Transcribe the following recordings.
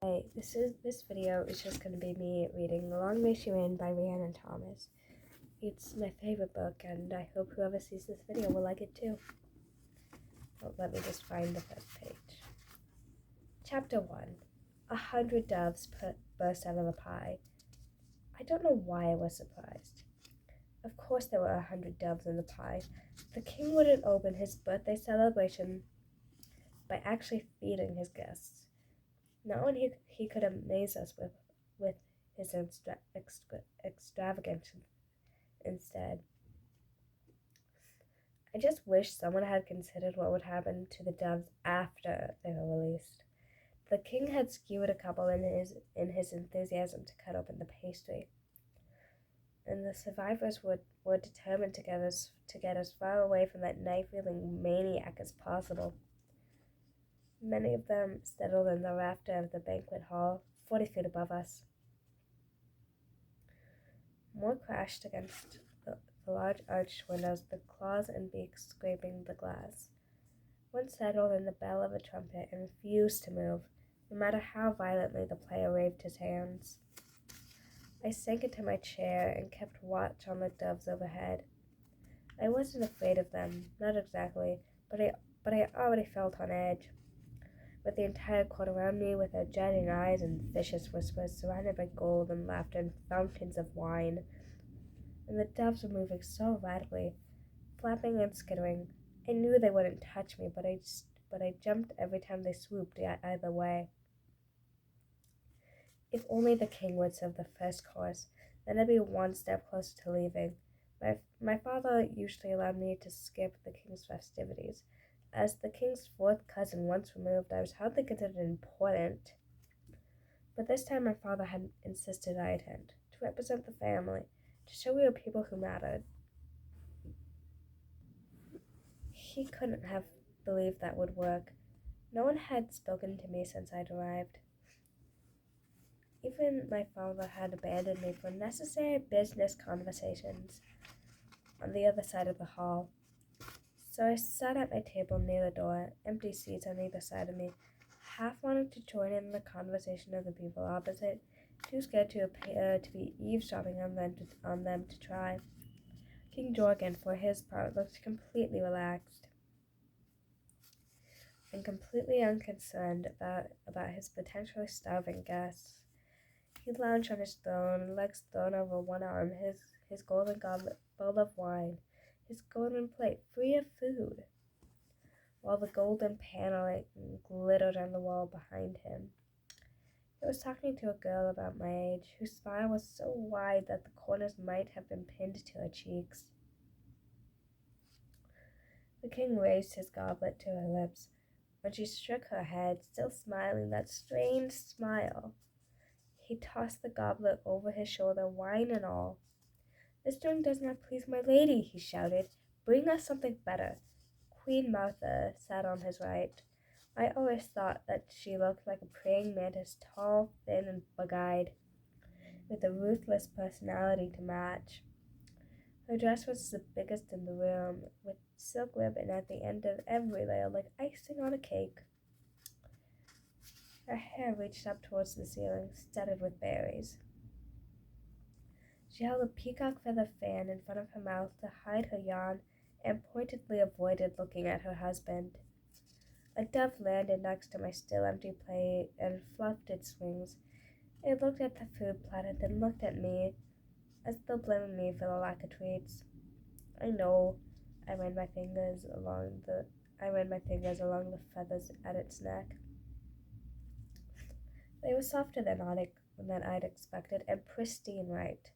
Hey, this video is just gonna be me reading Long May She Reign by Rhiannon Thomas. It's my favorite book, and I hope whoever sees this video will like it too. Well, let me just find the first page. Chapter 1. 100 doves burst out of the pie. I don't know why I was surprised. Of course there were 100 doves in the pie. The king wouldn't open his birthday celebration by actually feeding his guests. Not when he could amaze us with his extravagance instead. I just wish someone had considered what would happen to the doves after they were released. The king had skewered a couple in his enthusiasm to cut open the pastry, and the survivors were determined to get as far away from that knife-wielding maniac as possible. Many of them settled in the rafter of the banquet hall, 40 feet above us. More crashed against the large arched windows, the claws and beaks scraping the glass. One settled in the bell of a trumpet and refused to move, no matter how violently the player waved his hands. I sank into my chair and kept watch on the doves overhead. I wasn't afraid of them, not exactly, but I already felt on edge. With the entire court around me, with their judging eyes and vicious whispers, surrounded by gold and laughter and fountains of wine. And the doves were moving so rapidly, flapping and skittering. I knew they wouldn't touch me, but I jumped every time they swooped either way. If only the king would serve the first course, then I'd be one step closer to leaving. My father usually allowed me to skip the king's festivities. As the king's fourth cousin once removed, I was hardly considered important. But this time my father had insisted I attend, to represent the family, to show we were people who mattered. He couldn't have believed that would work. No one had spoken to me since I'd arrived. Even my father had abandoned me for necessary business conversations on the other side of the hall. So I sat at my table near the door, empty seats on either side of me, half wanting to join in the conversation of the people opposite, too scared to appear to be eavesdropping on them to try. King Jorgen, for his part, looked completely relaxed and completely unconcerned about his potentially starving guests. He lounged on his throne, legs thrown over one arm, his golden goblet full of wine, his golden plate free of food, while the golden paneling glittered on the wall behind him. He was talking to a girl about my age, whose smile was so wide that the corners might have been pinned to her cheeks. The king raised his goblet to her lips. When she shook her head, still smiling that strange smile, he tossed the goblet over his shoulder, wine and all. "This drink does not please my lady," he shouted. "Bring us something better." Queen Martha sat on his right. I always thought that she looked like a praying mantis, tall, thin, and bug-eyed, with a ruthless personality to match. Her dress was the biggest in the room, with silk ribbon at the end of every layer like icing on a cake. Her hair reached up towards the ceiling, studded with berries. She held a peacock feather fan in front of her mouth to hide her yawn and pointedly avoided looking at her husband. A dove landed next to my still empty plate and fluffed its wings. It looked at the food platter, then looked at me, as though blaming me for the lack of treats. I know. I ran my fingers along the feathers at its neck. They were softer than I'd expected, and pristine white.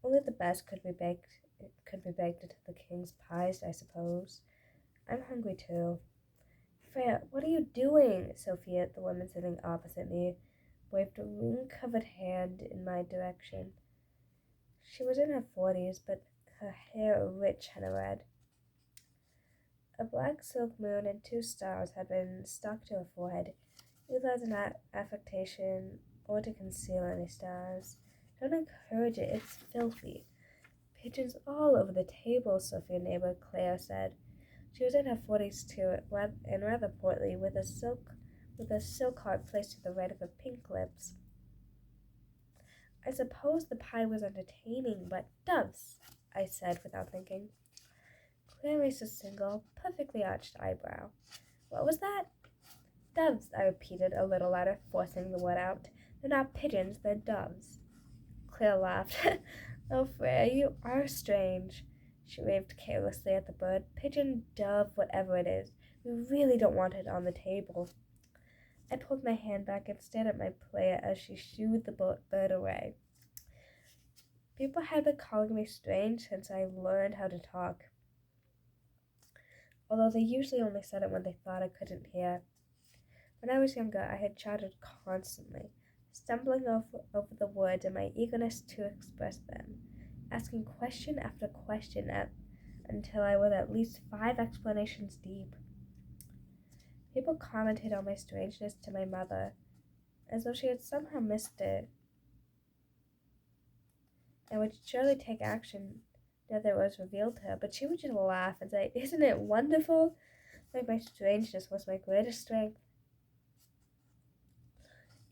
Only the best could be baked into the king's pies, I suppose. I'm hungry too. Freya, what are you doing? Sophia, the woman sitting opposite me, waved a ring-covered hand in my direction. She was in her 40s, but her hair rich and red. A black silk moon and 2 stars had been stuck to her forehead, either as an affectation or to conceal any stars. Don't encourage it, it's filthy. Pigeons all over the table, Sophia's neighbor Claire said. She was in her 40s too, and rather portly, with a silk heart placed to the right of her pink lips. I suppose the pie was entertaining, but doves, I said without thinking. Claire raised a single, perfectly arched eyebrow. What was that? Doves, I repeated a little louder, forcing the word out. They're not pigeons, they're doves. Claire laughed. Oh, Freya, you are strange. She waved carelessly at the bird. Pigeon, dove, whatever it is. We really don't want it on the table. I pulled my hand back and stared at my plate as she shooed the bird away. People had been calling me strange since I learned how to talk, although they usually only said it when they thought I couldn't hear. When I was younger, I had chattered constantly, stumbling over the words in my eagerness to express them, asking question after question until I was at least 5 explanations deep. People commented on my strangeness to my mother, as though she had somehow missed it, and would surely take action now that it was revealed to her, but she would just laugh and say, "Isn't it wonderful?" Like my strangeness was my greatest strength.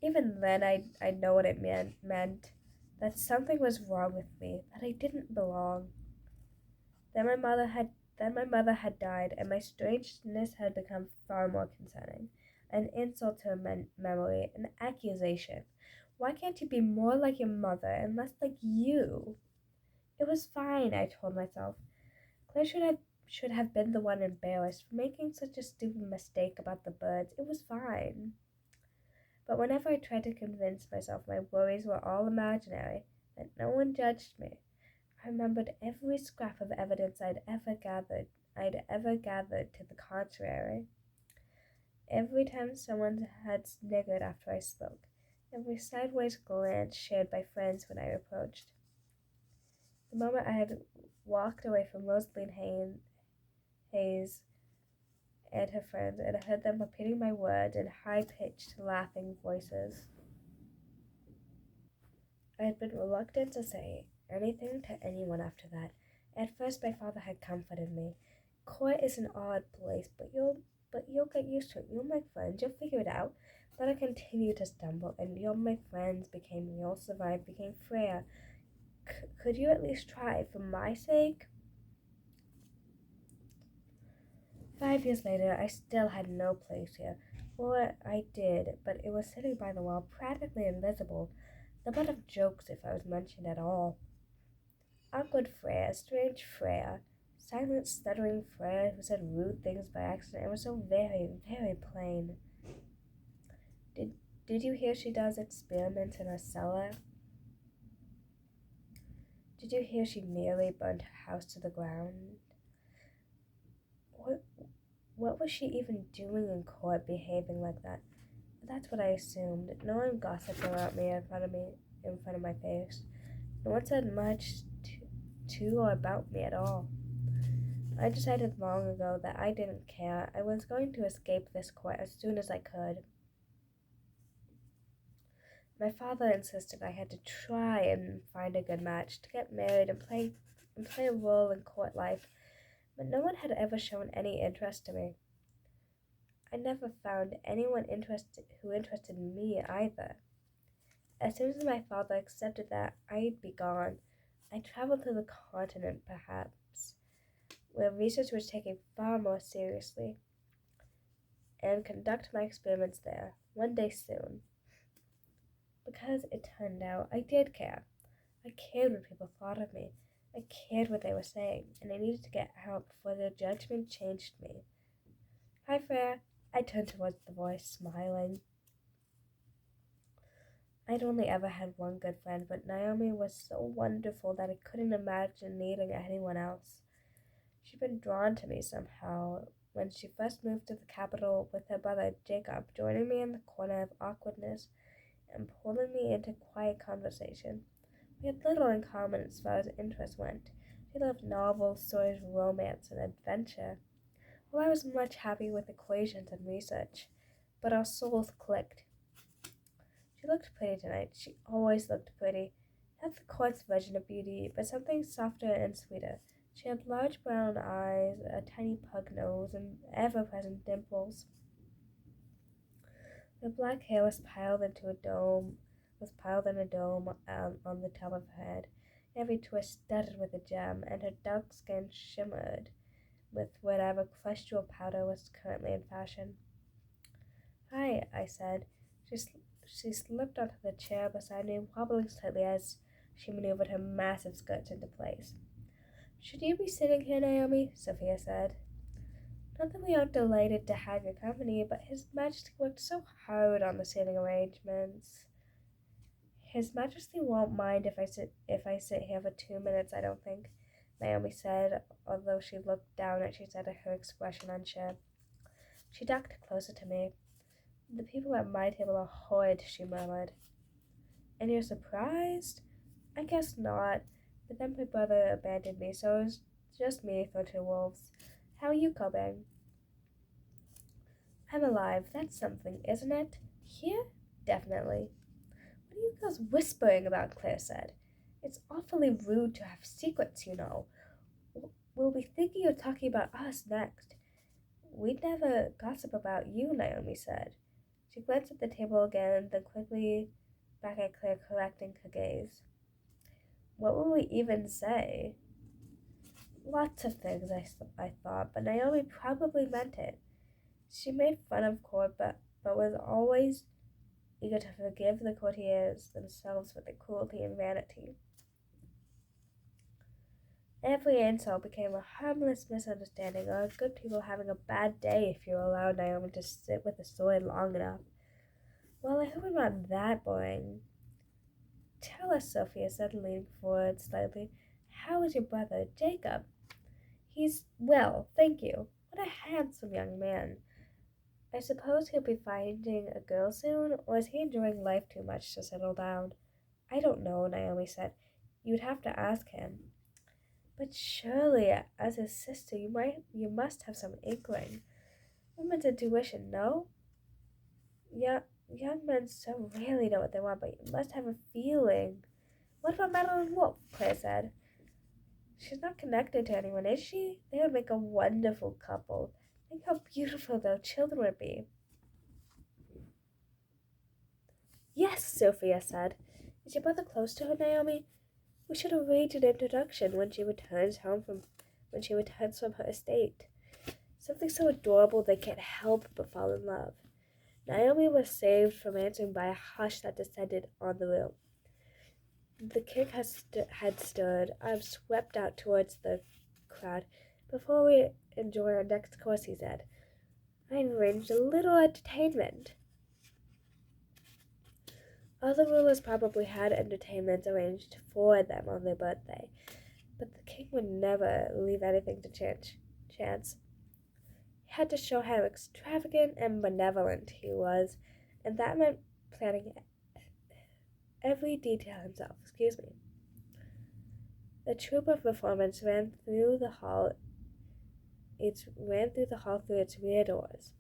Even then, I know what it meant, that something was wrong with me, that I didn't belong. Then my mother had died, and my strangeness had become far more concerning. An insult to her memory, an accusation. Why can't you be more like your mother and less like you? It was fine, I told myself. Claire should have been the one embarrassed for making such a stupid mistake about the birds. It was fine. But whenever I tried to convince myself my worries were all imaginary, that no one judged me, I remembered every scrap of evidence I'd ever gathered to the contrary. Every time someone had sniggered after I spoke, every sideways glance shared by friends when I approached. The moment I had walked away from Rosaline Hayes and her friends, and I heard them repeating my words in high-pitched, laughing voices. I had been reluctant to say anything to anyone after that. At first my father had comforted me. Court is an odd place, but you'll get used to it. You'll make friends, you'll figure it out. But I continued to stumble, and you'll make friends became you'll survive became Freya. Could you at least try, for my sake? 5 years later, I still had no place here. Or I did, but it was sitting by the wall, practically invisible, the butt of jokes if I was mentioned at all. Awkward Freya, strange Freya, silent, stuttering Freya who said rude things by accident and was so very, very plain. Did you hear she does experiments in her cellar? Did you hear she nearly burned her house to the ground? What was she even doing in court, behaving like that? That's what I assumed. No one gossiped about me in front of my face. No one said much to or about me at all. I decided long ago that I didn't care. I was going to escape this court as soon as I could. My father insisted I had to try and find a good match, to get married and play a role in court life, but no one had ever shown any interest in me. I never found anyone who interested in me either. As soon as my father accepted that I'd be gone, I traveled to the continent, perhaps, where research was taken far more seriously, and conduct my experiments there, one day soon. Because it turned out I did care. I cared what people thought of me. I cared what they were saying, and I needed to get out before their judgment changed me. Hi, Freya. I turned towards the voice, smiling. I'd only ever had one good friend, but Naomi was so wonderful that I couldn't imagine needing anyone else. She'd been drawn to me somehow when she first moved to the capital with her brother Jacob, joining me in the corner of awkwardness and pulling me into quiet conversation. We had little in common as far as interest went. She loved novels, stories, romance, and adventure, while I was much happy with equations and research, but our souls clicked. She looked pretty tonight. She always looked pretty. Not the court's version of beauty, but something softer and sweeter. She had large brown eyes, a tiny pug nose, and ever-present dimples. Her black hair was piled in a dome on the top of her head, every twist studded with a gem, and her dark skin shimmered with whatever crushed jewel powder was currently in fashion. "Hi," I said. She slipped onto the chair beside me, wobbling slightly as she maneuvered her massive skirts into place. "Should you be sitting here, Naomi?" Sophia said. "Not that we aren't delighted to have your company, but His Majesty worked so hard on the seating arrangements. His Majesty won't mind if I sit here for 2 minutes, I don't think," Naomi said, although she looked down as she said her expression unsure. She ducked closer to me. "The people at my table are horrid," she murmured. "And you're surprised?" "I guess not. But then my brother abandoned me, so it was just me for two wolves. How are you coping?" "I'm alive. That's something, isn't it?" "Here? Definitely." "What are you girls whispering about?" Claire said. "It's awfully rude to have secrets, you know. We'll be thinking you're talking about us next." "We'd never gossip about you," Naomi said. She glanced at the table again, then quickly back at Claire, correcting her gaze. "What would we even say?" Lots of things, I thought, but Naomi probably meant it. She made fun of court, but was always eager to forgive the courtiers themselves for their cruelty and vanity. Every insult became a harmless misunderstanding, or good people having a bad day if you allowed Naomi to sit with the sword long enough. "Well, I hope I'm not that boring." "Tell us," Sophia said, leaning forward slightly. "How is your brother, Jacob?" "He's well, thank you. What a handsome young man. I suppose he'll be finding a girl soon, or is he enjoying life too much to settle down?" "I don't know," Naomi said. "You'd have to ask him." "But surely, as his sister, you must have some inkling. Woman's intuition, no? Young men so rarely know what they want, but you must have a feeling." "What about Madeline Wolfe?" Claire said. "She's not connected to anyone, is she? They would make a wonderful couple. Think how beautiful their children would be." "Yes," Sophia said. "Is your brother close to her, Naomi? We should arrange an introduction when she returns from her estate. Something so adorable they can't help but fall in love." Naomi was saved from answering by a hush that descended on the room. The king had stirred, arms swept out towards the crowd. "Before we enjoy our next course," he said, "I've arranged a little entertainment." All the rulers probably had entertainments arranged for them on their birthday, but the king would never leave anything to chance. He had to show how extravagant and benevolent he was, and that meant planning every detail himself. The troop of performers ran through the hall. Through its rear doors.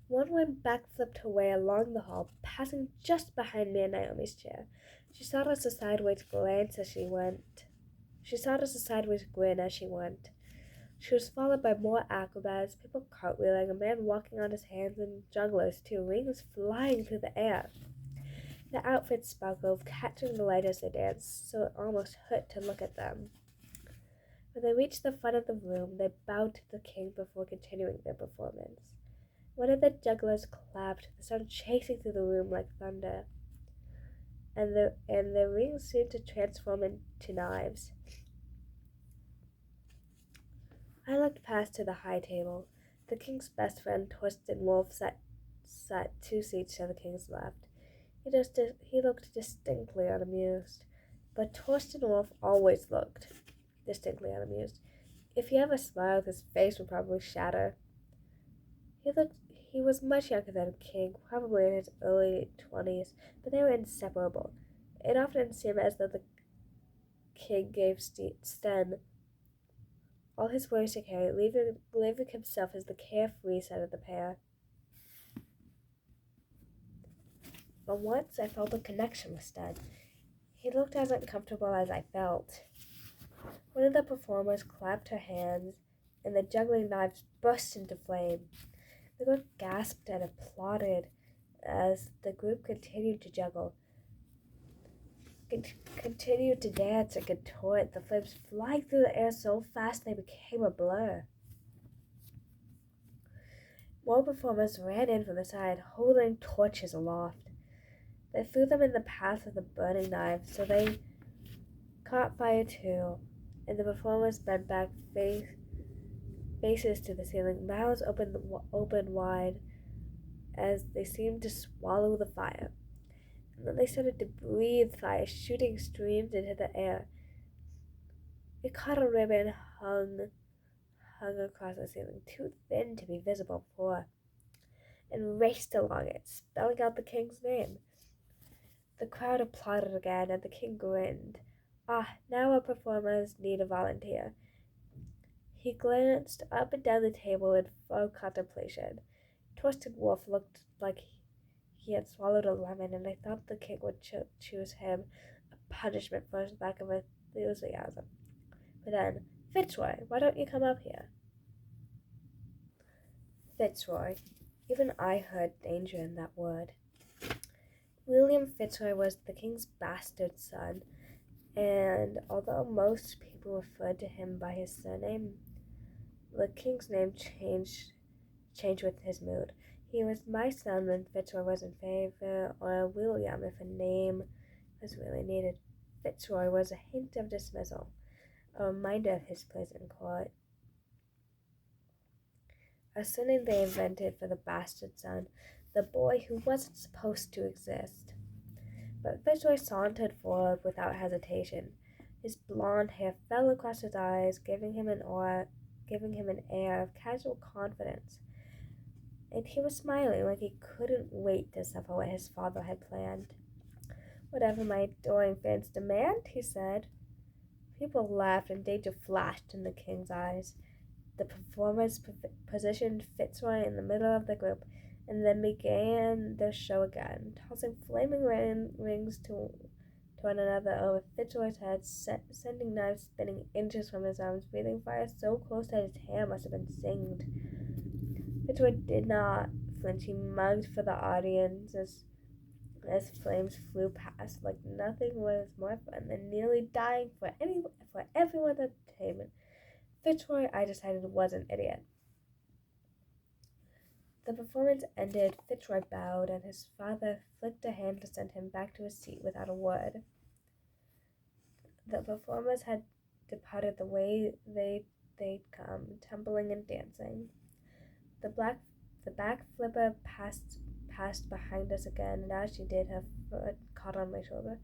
One went backflipped her way along the hall, passing just behind me in Naomi's chair. She sought us a sideways glance as she went. She sought us a sideways grin as she went. She was followed by more acrobats, people cartwheeling, a man walking on his hands, and jugglers too, rings flying through the air. The outfits sparkled, catching the light as they danced, so it almost hurt to look at them. When they reached the front of the room, they bowed to the king before continuing their performance. One of the jugglers clapped, the sound chasing through the room like thunder, and the rings seemed to transform into knives. I looked past to the high table. The king's best friend, Torsten Wolfe, sat 2 seats to the king's left. He looked distinctly unamused, but Torsten Wolfe always looked distinctly unamused. If he ever smiled, his face would probably shatter. He was much younger than King, probably in his early 20s, but they were inseparable. It often seemed as though the king gave Sten all his worries to carry, leaving himself as the carefree side of the pair. But once I felt a connection with Sten. He looked as uncomfortable as I felt. One of the performers clapped her hands, and the juggling knives burst into flame. The group gasped and applauded as the group continued to juggle, continued to dance and contort, the flames flying through the air so fast they became a blur. More performers ran in from the side, holding torches aloft. They threw them in the path of the burning knives, so they caught fire too, and the performers bent back, faces to the ceiling, mouths open wide as they seemed to swallow the fire. And then they started to breathe fire, shooting streams into the air. It caught a ribbon hung across the ceiling, too thin to be visible before, and raced along it, spelling out the king's name. The crowd applauded again, and the king grinned. Ah, now our performers need a volunteer. He glanced up and down the table in full contemplation. Twisted Wolf looked like he had swallowed a lemon, and I thought the king would choose him, a punishment for his lack of enthusiasm. But then, Fitzroy, why don't you come up here? Fitzroy. Even I heard danger in that word. William Fitzroy was the king's bastard son, and although most people referred to him by his surname, the king's name changed with his mood. He was my son when Fitzroy was in favor, or William if a name was really needed. Fitzroy was a hint of dismissal, a reminder of his place in court. A surname they invented for the bastard son, the boy who wasn't supposed to exist. But Fitzroy sauntered forward without hesitation. His blonde hair fell across his eyes, giving him an air of casual confidence. And he was smiling like he couldn't wait to suffer what his father had planned. Whatever my adoring fans demand, he said. People laughed and danger flashed in the king's eyes. The performers positioned Fitzroy in the middle of the group and then began their show again, tossing flaming rings to one another over Fitzroy's head, sending knives spinning inches from his arms, breathing fire so close that his hair must have been singed. Fitzroy did not flinch. He mugged for the audience as flames flew past, like nothing was more fun than nearly dying for everyone's entertainment. Fitzroy, I decided, was an idiot. The performance ended, Fitzroy bowed, and his father flicked a hand to send him back to his seat without a word. The performers had departed the way they'd come, tumbling and dancing. The back flipper passed behind us again, and as she did, her foot caught on my shoulder.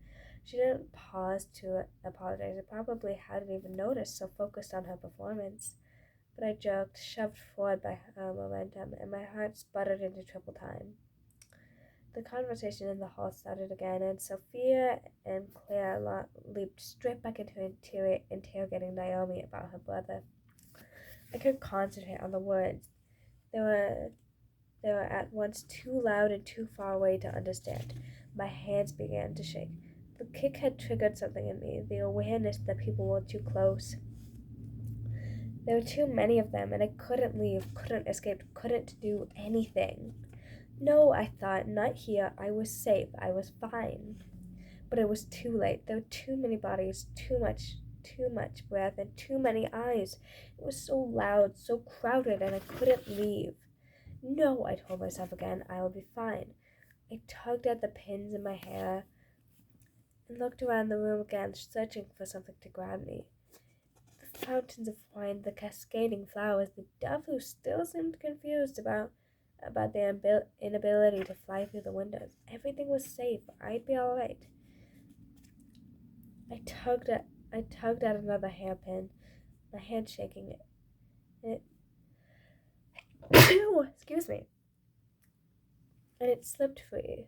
She didn't pause to apologize. I probably hadn't even noticed, so focused on her performance. But I jerked, shoved forward by her momentum, and my heart sputtered into triple time. The conversation in the hall started again, and Sophia and Claire leaped straight back into interrogating Naomi about her brother. I couldn't concentrate on the words. They were at once too loud and too far away to understand. My hands began to shake. The kick had triggered something in me, the awareness that people were too close. There were too many of them, and I couldn't leave, couldn't escape, couldn't do anything. No, I thought, not here. I was safe. I was fine. But it was too late. There were too many bodies, too much breath, and too many eyes. It was so loud, so crowded, and I couldn't leave. No, I told myself again, I will be fine. I tugged at the pins in my hair and looked around the room again, searching for something to grab me. The fountains of wine, the cascading flowers, the dove who still seemed confused about their inability to fly through the windows. Everything was safe. I'd be all right. I tugged at another hairpin, my hand shaking. Excuse me. And it slipped free,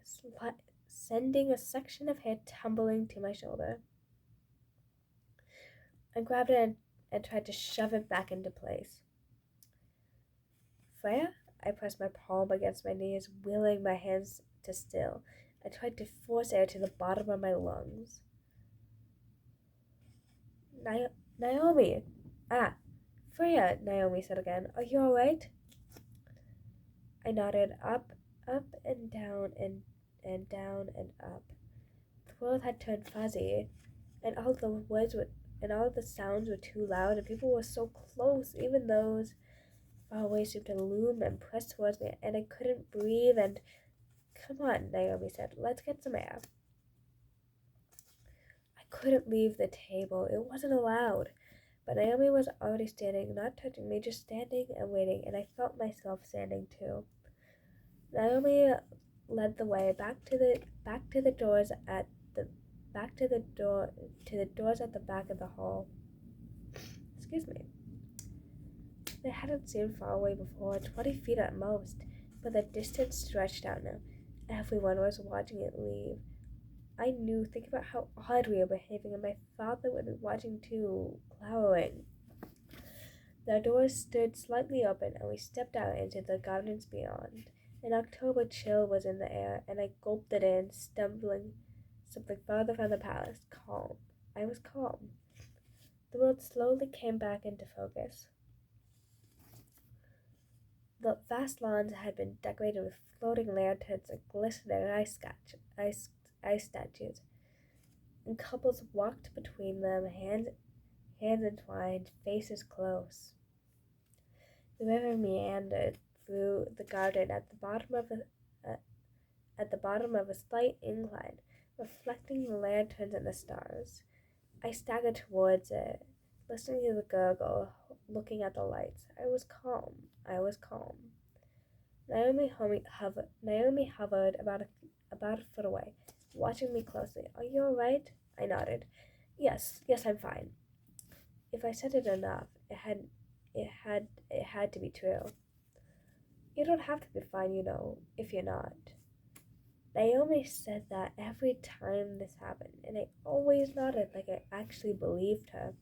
sending a section of hair tumbling to my shoulder. I grabbed it and tried to shove it back into place. Freya? I pressed my palm against my knees, willing my hands to still. I tried to force air to the bottom of my lungs. Naomi! Ah, Freya, Naomi said again. Are you alright? I nodded, up and down and up. The world had turned fuzzy, and all the sounds were too loud, and people were so close, even those far away seemed to loom and press towards me, and I couldn't breathe, and come on, Naomi said, let's get some air. I couldn't leave the table. It wasn't allowed. But Naomi was already standing, not touching me, just standing and waiting, and I felt myself standing too. Naomi led the way back to the doors at the doors at the back of the hall. Excuse me. They hadn't seemed far away before, 20 feet at most, but the distance stretched out now. Everyone was watching it leave. I knew, thinking about how odd we were behaving, and my father would be watching too, glowering. The doors stood slightly open, and we stepped out into the gardens beyond. An October chill was in the air, and I gulped it in, stumbling farther from the palace. Calm. I was calm. The world slowly came back into focus. The vast lawns had been decorated with floating lanterns and glistening ice statues, and couples walked between them, hands entwined, faces close. The river meandered through the garden at the bottom of a slight incline, reflecting the lanterns and the stars. I staggered towards it, listening to the gurgle, looking at the lights. I was calm. Naomi hovered about a foot away, watching me closely. Are you all right? I nodded. Yes, I'm fine. If I said it enough, it had to be true. You don't have to be fine, if you're not. Naomi said that every time this happened, and I always nodded like I actually believed her.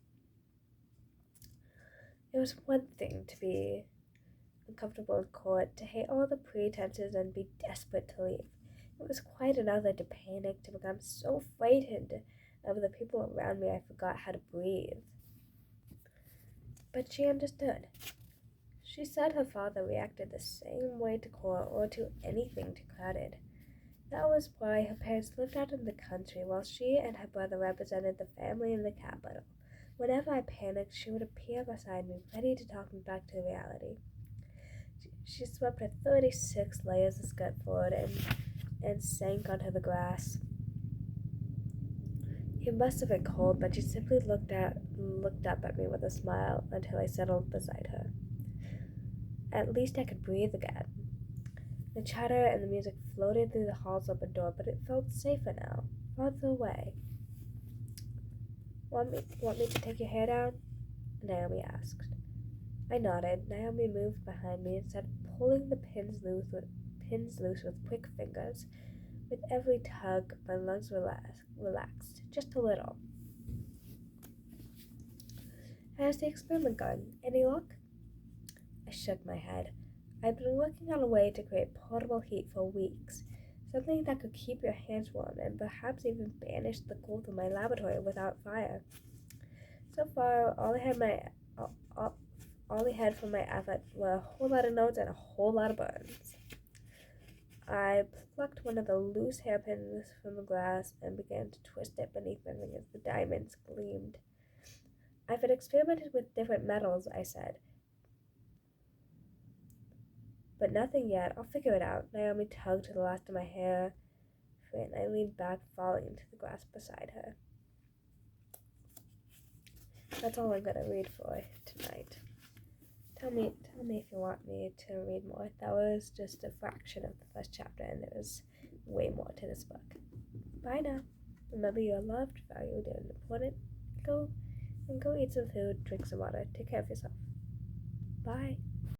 It was one thing to be uncomfortable in court, to hate all the pretenses and be desperate to leave. It was quite another to panic, to become so frightened of the people around me I forgot how to breathe. But she understood. She said her father reacted the same way to court or to anything too crowded. That was why her parents lived out in the country while she and her brother represented the family in the capital. Whenever I panicked, she would appear beside me, ready to talk me back to reality. She swept her 36 layers of skirt forward and sank onto the grass. It must have been cold, but she simply looked up at me with a smile until I settled beside her. At least I could breathe again. The chatter and the music floated through the hall's open door, but it felt safer now, farther away. Want me to take your hair down? Naomi asked. I nodded. Naomi moved behind me and started pulling the pins loose with quick fingers. With every tug, my lungs relaxed, just a little. How's the experiment going? Any luck? I shook my head. I'd been working on a way to create portable heat for weeks, something that could keep your hands warm and perhaps even banish the cold from my laboratory without fire. So far, all I had from my effort were a whole lot of notes and a whole lot of burns. I plucked one of the loose hairpins from the glass and began to twist it beneath my fingers. The diamonds gleamed. I've been experimented with different metals, I said. But nothing yet. I'll figure it out. Naomi tugged the last of my hair, and I leaned back, falling into the grass beside her. That's all I'm going to read for tonight. Tell me if you want me to read more. That was just a fraction of the first chapter, and there was way more to this book. Bye now. Remember, you're loved, valued, and important. Go eat some food, drink some water, take care of yourself. Bye.